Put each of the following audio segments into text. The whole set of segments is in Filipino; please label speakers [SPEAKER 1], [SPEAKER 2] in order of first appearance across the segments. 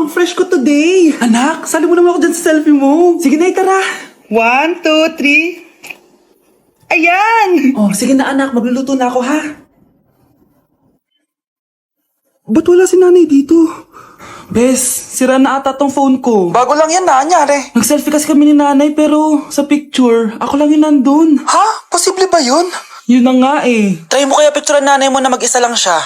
[SPEAKER 1] ang fresh ko today. Anak, sali mo naman ako dyan sa selfie mo. Sige na, tara. 1, 2, 3. Ayan! Oh, sige na anak, magluluto na ako ha. Ba't wala si nanay dito? Bes, sira na ata tong phone ko.
[SPEAKER 2] Bago lang yan, nangyari.
[SPEAKER 1] Nag-selfie kasi kami ni nanay pero sa picture, ako lang yung nandun.
[SPEAKER 2] Ha? Posible ba yun?
[SPEAKER 1] Yun na nga eh.
[SPEAKER 2] Try mo kaya picturean nanay mo na mag-isa lang siya.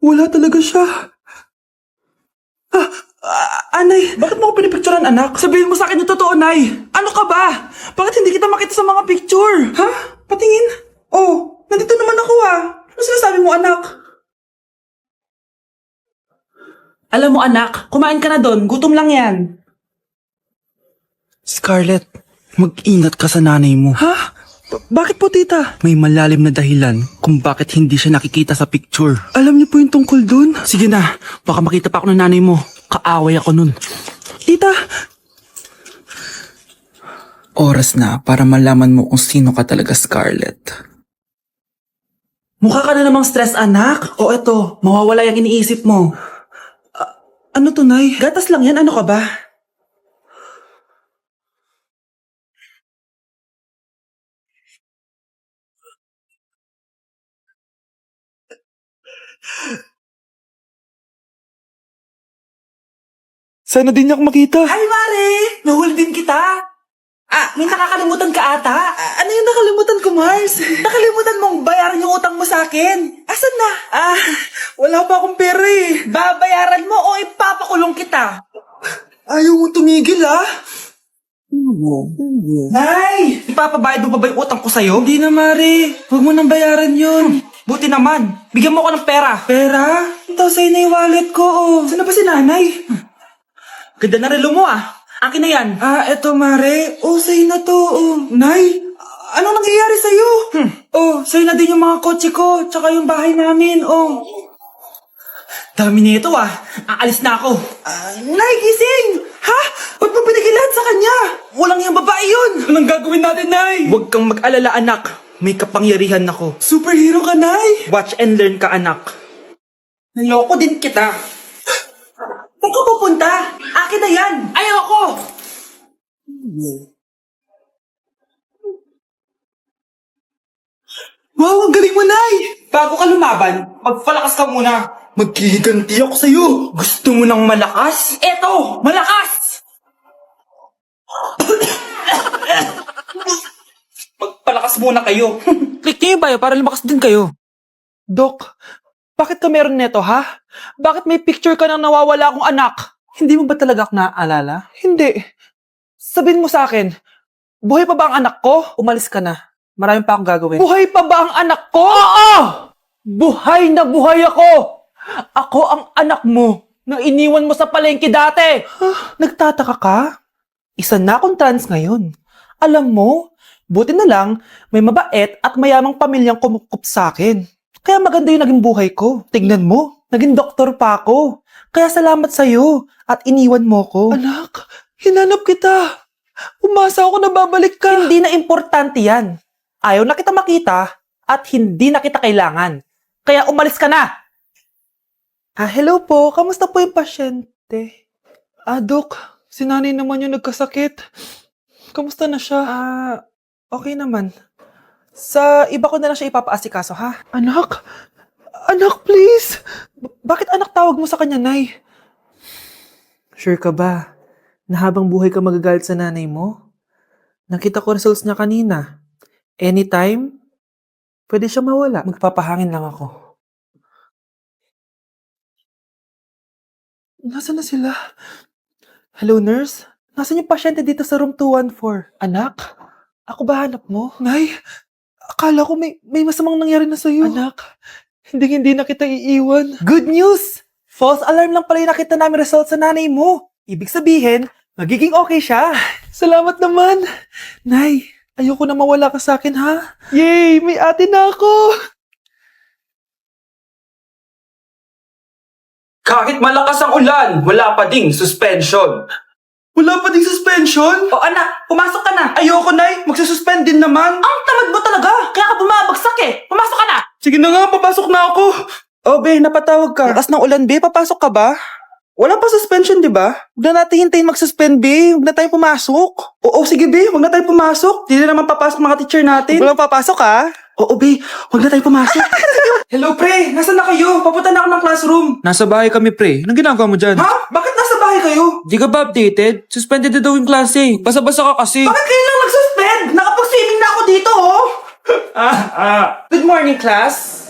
[SPEAKER 1] Wala talaga siya. Anay, bakit mo ako pinipicturean anak? Sabihin mo sa akin yung totoo, Nay. Ano ka ba? Bakit hindi kita makita sa mga picture? Ha? Patingin? Oh, nandito naman ako ah. Ano sinasabi mo anak? Alam mo anak, kumain ka na doon. Gutom lang yan.
[SPEAKER 3] Scarlett, mag-ingat ka sa nanay mo.
[SPEAKER 1] Ha? Bakit po tita?
[SPEAKER 3] May malalim na dahilan kung bakit hindi siya nakikita sa picture.
[SPEAKER 1] Alam niyo po yung tungkol doon?
[SPEAKER 3] Sige na, baka makita pa ako ng nanay mo. Kaaway ako nun.
[SPEAKER 1] Tita!
[SPEAKER 3] Oras na para malaman mo kung sino ka talaga, Scarlett.
[SPEAKER 1] Mukha ka na namang stress anak. O eto, mawawala yung iniisip mo. Ano to, Nay? Gatas lang yan, ano ka ba?
[SPEAKER 3] Sana din niya ako makita.
[SPEAKER 1] Hi, Mare! Nahuli din kita. May nakakalimutan ka ata. Ano yung nakalimutan ko, Mars? Nakalimutan mong bayaran yung utang mo sa akin. Asan na? Wala pa akong pera eh. Babayaran mo o ipapakulong kita? Ayaw mo tumigil Nay! Ipapabayad mo pa ba yung utang ko sa'yo? Hindi na, Mare. Huwag mo nang bayaran yun. Buti naman. Bigyan mo ko ng pera. Pera? Ito sa'yo na yung wallet ko, oh. Saan na ba si nanay? Ganda na relo mo, Akin na yan. Eto, Mare. Oh, sa'yo na to, oh. Nay, anong nangyayari sa'yo? Oh, sa'yo na din yung mga kotse ko, tsaka yung bahay namin, oh. Dami nito, Aalis na ako. Nay, gising! Ha? Ba't mo binigay lahat sa kanya? Walang yung babae yun. Anong gagawin natin, Nay? Huwag kang mag-alala, anak. May kapangyarihan ako. Superhero ka, Nay. Watch and learn ka, anak. Naloko din kita. Saan ka pupunta? Akin na yan! Ayoko! Wow, ang galing mo, Nay! Bago ka lumaban, magpalakas ka muna. Maghihiganti ako sa'yo. Gusto mo ng malakas? Eto! Malakas! Magpalakas muna kayo.
[SPEAKER 2] Click niyo yung bio para lumakas din kayo.
[SPEAKER 1] Dok, bakit ka meron neto, ha? Bakit may picture ka ng nawawala akong anak? Hindi mo ba talaga ako naaalala? Hindi. Sabihin mo sa akin, buhay pa ba ang anak ko? Umalis ka na. Marami pa akong gagawin. Buhay pa ba ang anak ko? Oo! Buhay na buhay ako! Ako ang anak mo na iniwan mo sa palengke dati. Nagtataka ka? Isa na akong trans ngayon. Alam mo, buti na lang may mabait at mayamang pamilyang kumukup sa akin. Kaya maganda yung naging buhay ko. Tignan mo, naging doktor pa ako. Kaya salamat sa'yo at iniwan mo ko. Anak, hinanap kita. Umasa ako na babalik ka. Hindi na importante yan. Ayaw na kita makita at hindi na kita kailangan. Kaya umalis ka na. Hello po. Kamusta po yung pasyente? Dok, si nanay naman yung nagkasakit. Kamusta na siya? Okay naman. Sa iba ko na lang siya ipapaasikaso, ha? Anak? Anak, please! Bakit anak tawag mo sa kanya, Nay? Sure ka ba na habang buhay ka magagalit sa nanay mo? Nakita ko results niya kanina. Anytime, pwede siya mawala. Magpapahangin lang ako. Nasaan na sila? Hello, nurse? Nasaan yung pasyente dito sa room 214? Anak? Ako ba hanap mo? Nay, akala ko may masamang nangyari na sa'yo. Anak, hindi na kita iiwan. Good news! False alarm lang pala yung nakita namin result sa nanay mo. Ibig sabihin, magiging okay siya. Salamat naman. Nay, ayoko na mawala ka sa akin, ha? Yay! May ate na ako!
[SPEAKER 2] Kahit malakas ang ulan, wala pa ding suspension.
[SPEAKER 1] Wala pa ding suspension?
[SPEAKER 2] O anak, pumasok ka na.
[SPEAKER 1] Ayoko, Nay. Magsususpend din naman.
[SPEAKER 2] Ang tamad mo talaga. Kaya ka bumabagsak eh. Pumasok ka na.
[SPEAKER 1] Sige na nga, papasok na ako. Oh, be, napatawag ka. Lakas ng ulan, be. Papasok ka ba? Wala pa suspension, di ba? Huwag na natin hintayin mag-suspend, be. Huwag na tayo pumasok. Oo, sige, be. Huwag na tayo pumasok. Hindi na naman papasok mga teacher natin. Huwag na papasok, ha? Oo, be. Huwag na tayo pumasok. Hello, pre. Nasaan na kayo? Papunta na ako ng classroom.
[SPEAKER 2] Nasa bahay kami, pre. Anong ginagawa mo dyan?
[SPEAKER 1] Ha? Bakit nasa bahay kayo?
[SPEAKER 2] Di ka ba updated? Suspended na daw yung klase. Basa-basa ka kasi.
[SPEAKER 1] Bakit kayo lang nag-suspend? Nakapag-swimming na ako dito, oh. Good morning, class.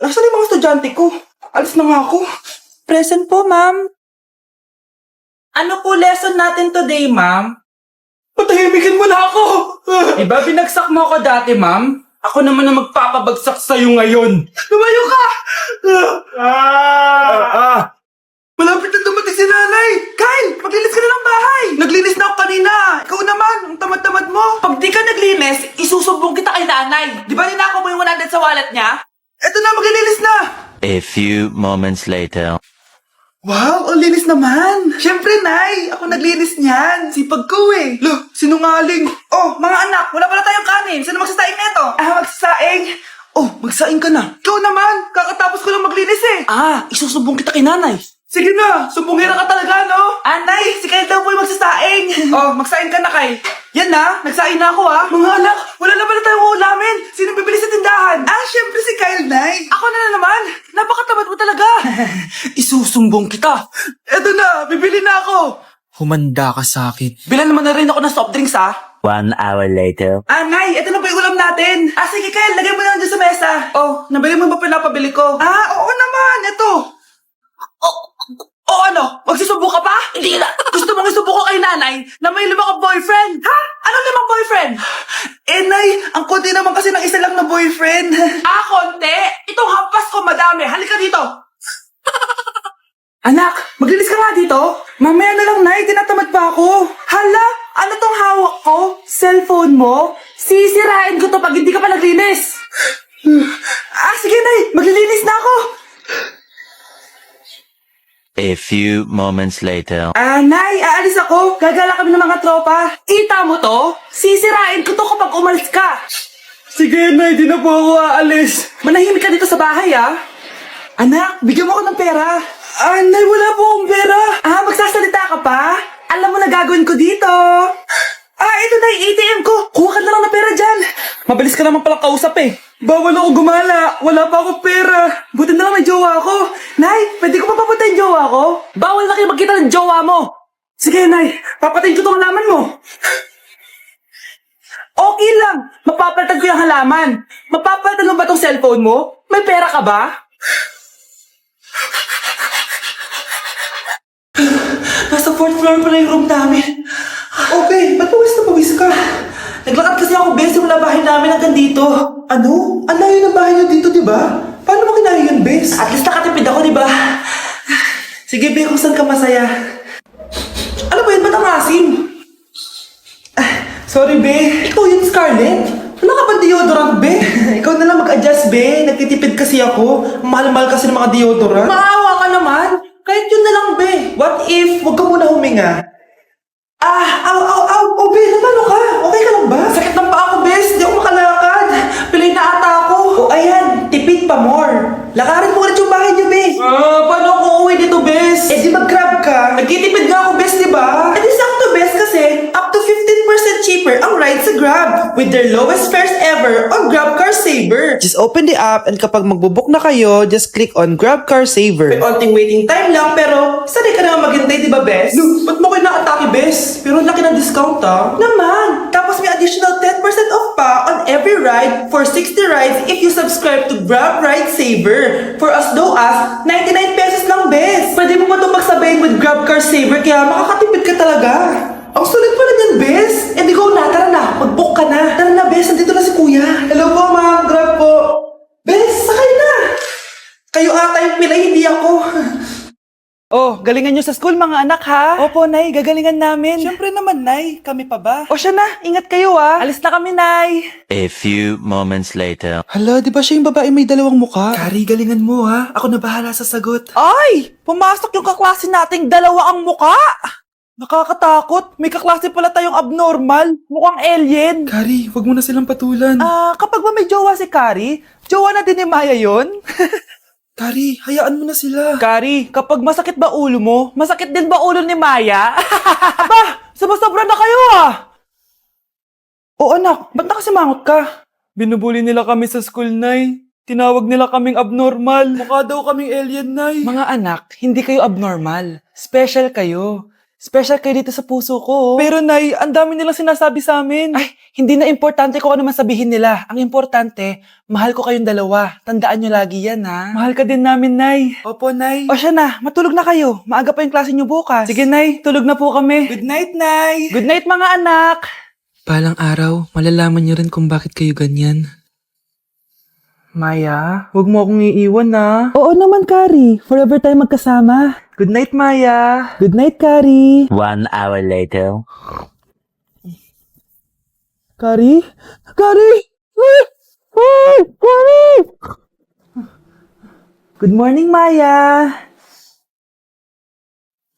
[SPEAKER 1] Nasaan yung mga estudyante ko? Alis na nga ako.
[SPEAKER 2] Present po, ma'am. Ano po lesson natin today, ma'am?
[SPEAKER 1] Patahimikin mo na ako.
[SPEAKER 2] Diba binagsak mo ako dati, ma'am? Ako naman ang magpapabagsak sa'yo ngayon.
[SPEAKER 1] Lumayo ka! Malapit na dumating si nanay! Kyle, maglinis ka na ng bahay! Naglinis na ako kanina! Ikaw naman, ang tamad-tamad mo!
[SPEAKER 2] Pag di ka naglinis, isusumbong kita kay nanay. Di ba ninako mo yung 100 sa wallet niya?
[SPEAKER 1] Eto na, maglilinis na!
[SPEAKER 4] A few moments later.
[SPEAKER 1] Wow, ang linis naman! Siyempre, Nay! Ako naglinis niyan! Sipag ko eh! Lo, sinungaling! Oh, mga anak, wala pala tayong kanin! Sino magsasaing neto? Magsasaing? Oh, magsaing ka na! Ikaw naman! Kakatapos ko lang maglinis eh!
[SPEAKER 2] Isusumbong kita kay nanay.
[SPEAKER 1] Sige na! Sumbungira ka talaga, no?
[SPEAKER 2] Anay, si Kyle daw po yung magsasaing.
[SPEAKER 1] Oh, magsaing ka na, Kyle. Yan na, nagsaing na ako Mga anak, wala na pala tayong ulamin. Sino bibili sa tindahan? Syempre si Kyle, Nay. Ako na naman. Napakatamad mo talaga.
[SPEAKER 2] Isusumbong kita.
[SPEAKER 1] Eto na, bibili na ako.
[SPEAKER 2] Humanda ka sa akin.
[SPEAKER 1] Bilan naman na rin ako ng soft drinks,
[SPEAKER 4] 1 hour later.
[SPEAKER 1] Nay, eto na po yung ulam natin. Sige, Kyle, lagay mo na lang dyan sa mesa. Oh, nabili mo ba pinapabili ko? Oo naman, eto. Ano? Magsusubo ka pa?
[SPEAKER 2] Hindi na.
[SPEAKER 1] Gusto mong isubo ko kay nanay na may 5 kang boyfriend? Ha? Anong 5 boyfriend? Nay, ang konti naman kasi ng isa lang na boyfriend. Konti? Itong hampas ko madami. Halika dito. Anak, maglinis ka nga dito. Mamaya na lang, Nay. Tinatamad pa ako. Hala, ano tong hawak ko? Cellphone mo? Sisirain ko to pag hindi ka pa naglinis. Sige, Nay. Maglilinis na ako.
[SPEAKER 4] A few moments later.
[SPEAKER 1] Nay, aalis ako. Gagala kami ng mga tropa. Ita mo to? Sisirain ko to kapag umalis ka. Sige, Nay. Di na po ako aalis. Manahimik ka dito sa bahay, Anak, bigyan mo ako ng pera. Nay, wala po akong pera. Magsasalita ka pa? Alam mo na gagawin ko dito. Ito na yung ATM ko. Kuha ka na lang ng pera dyan. Mabilis ka naman palang kausap eh. Bawal ako gumala. Wala pa akong pera. Buti na lang may jowa ako. Nay, pwede ko pa papatayin jowa ko? Bawal na kayo magkita ng jowa mo. Sige, Nay. Papatayin ko itong halaman mo. Okay lang. Mapapalitan ko yung halaman. Mapapalitan mo ba itong cellphone mo? May pera ka ba? Nasa 4th floor pala yung room namin. Be, ba't pawis ka? Naglakad kasi ako, Be, simula bahay namin hanggang dito. Ano? Ang layo ng bahay niyo dito, di ba? Paano mo kinaya yun, Bes? At least nakatipid ako, di ba? Sige, Be, kung saan ka masaya. Ano ba yun? Ba't ang asim? Sorry, Be. Ikaw yun, Scarlett. Wala ka ba deodorant, Be? Ikaw na lang mag-adjust, Be. Nagtitipid kasi ako. Mahal-mahal kasi ng mga deodorant. Maawa ka naman. Kahit yun na lang, Be. What if, wag ka muna huminga? Be, natalo ka. Okay ka lang ba? Sakit ng paa ko, Bes. Di ako makalakad. Pilay na ata ako. Ayan. Tipid pa more. Lakarin mo ulit yung bahay niyo, Bes. Paano ako uuwi dito, Bes? Di mag-grab ka. Nagtitipid nga ako, Bes, di ba? Di sakto, Bes, kasi up to 15% cheaper ang ride sa Grab with their lowest fares ever on GrabCar Saver. Just open the app and kapag magbubook na kayo, just click on GrabCar Saver. May onting waiting time lang, pero sanay ka naman maghintay, di ba, Bes? No, ba't mo kayo nakatake, Bes? Pero laki ng discount, Naman! Tapos may additional 10% off pa on every ride for 60 rides if you subscribe to Grab Ride Saver for as low as 99 pesos lang, Bes. Pwede mo ba itong magsabayin with GrabCar Saver kaya makakatipid ka talaga. Ang sulit pala niyan, Bes. Di go na, tara na. Mag-book ka na. Tara na, Bes. Nandito na si Kuya. Hello po, ma'am. Grab po. Bes, sakay na. Kayo ata yung pilay, hindi ako. Oh, galingan nyo sa school mga anak ha? Opo, Nay, gagalingan namin. Siyempre naman, Nay. Kami pa ba? O siya na, ingat kayo ha. Alis na kami, Nay.
[SPEAKER 4] A few moments later.
[SPEAKER 3] Hala, di ba siya yung babae may dalawang muka?
[SPEAKER 1] Kari, galingan mo ha. Ako na bahala sa sagot. Ay! Pumasok yung kaklase nating dalawa ang muka! Nakakatakot. May kaklase pala tayong abnormal. Mukhang alien.
[SPEAKER 3] Kari, wag mo na silang patulan.
[SPEAKER 1] Kapag ba may jowa si Kari, jowa na din ni Maya yon?
[SPEAKER 3] Kari, hayaan mo na sila.
[SPEAKER 1] Kari, kapag masakit ba ulo mo, masakit din ba ulo ni Maya? Aba, sumasobra na kayo ah! O anak, ba't nakasimangot ka? Binubuli nila kami sa school, Nay. Tinawag nila kaming abnormal. Mukha daw kaming alien, Nay. Mga anak, hindi kayo abnormal. Special kayo. Special kayo dito sa puso ko. Pero Nay, ang dami nilang sinasabi sa amin. Ay, hindi na importante kung ano man sabihin nila. Ang importante, mahal ko kayong dalawa. Tandaan nyo lagi yan, ha? Mahal ka din namin, Nay. Opo, Nay. O siya na, matulog na kayo. Maaga pa yung klase nyo bukas. Sige, Nay, tulog na po kami. Good night, Nay. Good night, mga anak.
[SPEAKER 3] Palang araw, malalaman niyo rin kung bakit kayo ganyan.
[SPEAKER 1] Maya, huwag mo akong iiwan, na. Oo naman, Kari. Forever tayo magkasama. Good night, Maya. Good night, Kari.
[SPEAKER 4] 1 hour later.
[SPEAKER 1] Kari? Kari! Kari! Good morning, Maya.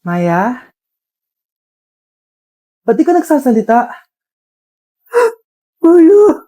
[SPEAKER 1] Maya? Ba't di ka nagsasalita? Maya!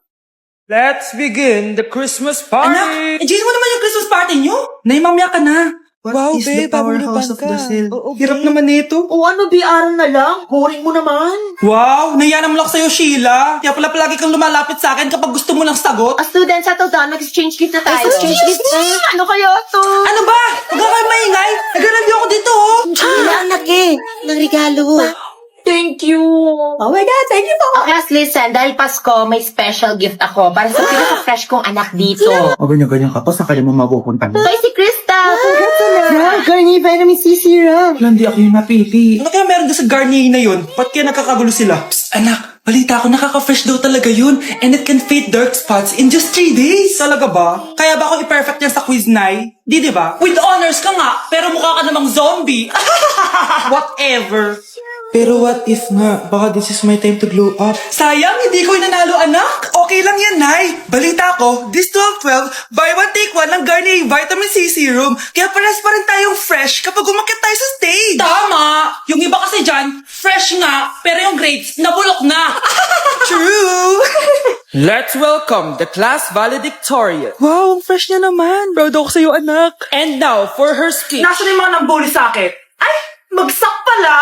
[SPEAKER 1] Let's begin the Christmas party!
[SPEAKER 2] Anak, enjoy mo naman yung Christmas party nyo. Nay, mamaya ka na.
[SPEAKER 1] Wow,
[SPEAKER 2] is
[SPEAKER 1] babe,
[SPEAKER 2] the powerhouse of
[SPEAKER 1] ka.
[SPEAKER 2] Brazil?
[SPEAKER 1] Oo,
[SPEAKER 2] Hirap
[SPEAKER 1] babe.
[SPEAKER 2] naman nito.
[SPEAKER 5] O ano, BR na lang? Boring mo naman.
[SPEAKER 2] Wow, nahiya naman ako sa'yo, Sheila. Kaya pala palagi kang lumalapit sa akin kapag gusto mo lang sagot.
[SPEAKER 5] A student, settle down. Mag-exchange gift na tayo.
[SPEAKER 2] Exchange gift na?
[SPEAKER 5] Ano kaya to?
[SPEAKER 2] Ano ba? Huwag ka kayo maingay. Nag-review ako dito, oh.
[SPEAKER 5] Wala anak eh. Ng regalo. Thank you. Oh my God, thank you po. Okay, listen. Dahil Pasko, may special gift ako para sa pinaka-fresh kong anak dito.
[SPEAKER 6] O ganyan-ganyan ka pa, saan kaya mo mapupunta mo?
[SPEAKER 5] Ito si Krista. Yeah, Garnier Vitamin C Serum.
[SPEAKER 6] Wala, hindi ako yung napili.
[SPEAKER 2] Ano kaya meron doon sa Garnier na yun? Ba't kaya nagkakagulo sila? Psst, anak. Balita ko, nakaka-fresh daw talaga yun. And it can fade dark spots in just 3 days. Talaga ba? Kaya ba ako i-perfect yan sa quiz, Nay? Di ba? With honors ka nga, pero mukha ka namang zombie. Whatever.
[SPEAKER 3] Pero what if nga, baka this is my time to glow up.
[SPEAKER 2] Sayang, hindi ko nanalo, anak. Okay lang yan, Nay. Balita ko, this 12-12, buy one take one ng Garnier Vitamin C Serum. Kaya pares pa rin tayong fresh kapag umakyat tayo sa stage. Tama! Yung iba kasi dyan, fresh nga, pero yung grades, nabulok na. True!
[SPEAKER 1] Let's welcome the class valedictorian. Wow, ang fresh niya naman. Proud ako sa'yo, anak.
[SPEAKER 2] And now, for her speech. Nasaan yung mga nambuli sa akin? Ay, bagsak pala!